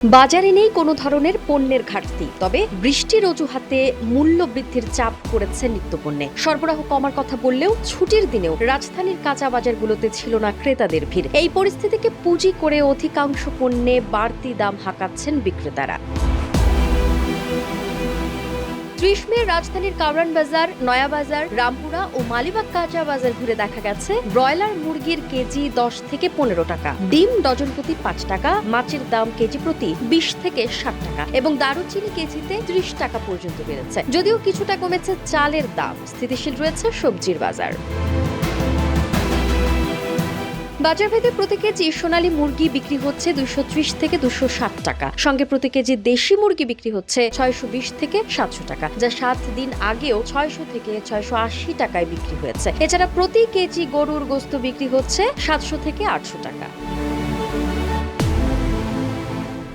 বাজারে নেই কোনো ধরনের পণ্যের ঘাটতি, তবে বৃষ্টির অজুহাতে মূল্য বৃদ্ধির চাপ পড়েছে নিত্যপণ্যে। সরবরাহ কমার কথা বললেও ছুটির দিনেও রাজধানীর কাঁচা বাজারগুলোতে ছিল না ক্রেতাদের ভিড়। এই পরিস্থিতিকে পুঁজি করে অধিকাংশ পণ্যে বাড়তি দাম হাঁকাচ্ছেন বিক্রেতারা। ৩০ মে রাজধানীর কারওয়ান বাজার, নয়াবাজার, রামপুরা ও মালিবাগ কাঁচা বাজার ঘুরে দেখা গেছে ব্রয়লার মুরগির কেজি ১০ থেকে ১৫ টাকা, ডিম ডজন প্রতি ৫ টাকা, মাছের দাম কেজি প্রতি ২০ থেকে ৬০ টাকা এবং দারুচিনি কেজিতে ৩০ টাকা পর্যন্ত বেড়েছে। যদিও কিছুটা কমেছে চালের দাম, স্থিতিশীল রয়েছে সবজির বাজার। বাজারভেদে প্রতি কেজি সোনালী মুরগি বিক্রি হচ্ছে ২৩০ থেকে ২৬০ টাকা, সঙ্গে প্রতি কেজি দেশি মুরগি বিক্রি হচ্ছে ৬২০ থেকে ৭০০ টাকা, যা ৭ দিন আগেও ৬০০ থেকে ৬৮০ টাকায় বিক্রি হয়েছে। এছাড়া প্রতি কেজি গরুর গোশত বিক্রি হচ্ছে ৭০০ থেকে ৮০০ টাকা।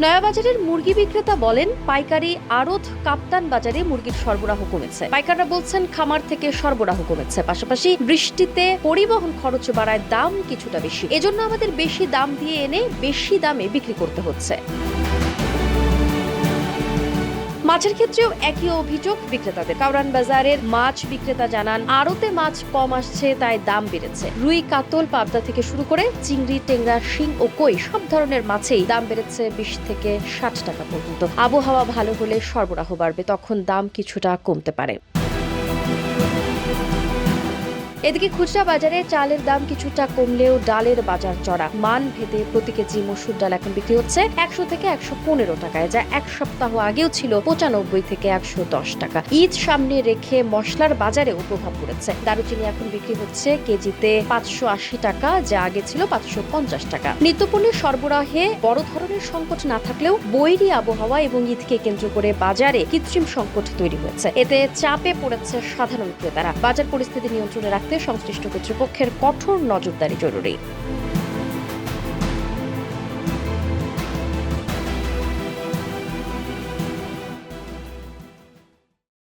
নয়াবাজারের মুরগি বিক্রেতা বলেন, পাইকারি আড়ত কাপ্তান বাজারে মুরগির সরবরাহ কমেছে। পাইকাররা বলছেন খামার থেকে সরবরাহ কমেছে, পাশাপাশি বৃষ্টিতে পরিবহন খরচ বাড়ায় দাম কিছুটা বেশি। এজন্য আমাদের বেশি দাম দিয়ে এনে বেশি দামে বিক্রি করতে হচ্ছে। মাছের ক্ষেত্রেও একই অভিযোগ বিক্রেতাদের। কারওয়ান বাজারের মাছ বিক্রেতা জানান, আড়তে মাছ কম আসছে, তাই দাম বেড়েছে। রুই, কাতল, পাবদা থেকে শুরু করে চিংড়ি, টেংরা, শিং ও কই সব ধরনের মাছেই দাম বেড়েছে ২০ থেকে ৬০ টাকা পর্যন্ত। আবহাওয়া ভালো হলে সরবরাহ বাড়বে, তখন দাম কিছুটা কমতে পারে। এদিকে খুচরা বাজারে চালের দাম কিছুটা কমলেও ডালের বাজার চড়া। মান ভেদে প্রতি কেজি মসুর ডাল এখন বিক্রি হচ্ছে ১০০ থেকে ১১৫ টাকায়, যা এক সপ্তাহ আগেও ছিল ৯৫ থেকে ১১০ টাকা। ঈদ সামনে রেখে মশলার বাজারেও প্রভাব পড়েছে। দারুচিনি এখন বিক্রি হচ্ছে কেজিতে ৫৮০ টাকা, যা আগে ছিল ৫৫০ টাকা। নিত্যপণ্যের সরবরাহে বড় ধরনের সংকট না থাকলেও বৈরী আবহাওয়া এবং ঈদকে কেন্দ্র করে বাজারে কৃত্রিম সংকট তৈরি হয়েছে। এতে চাপে পড়েছে সাধারণ ক্রেতারা। বাজার পরিস্থিতি নিয়ন্ত্রণে রাখতে সংশ্লিষ্ট কর্তৃপক্ষের কঠোর নজরদারি জরুরি।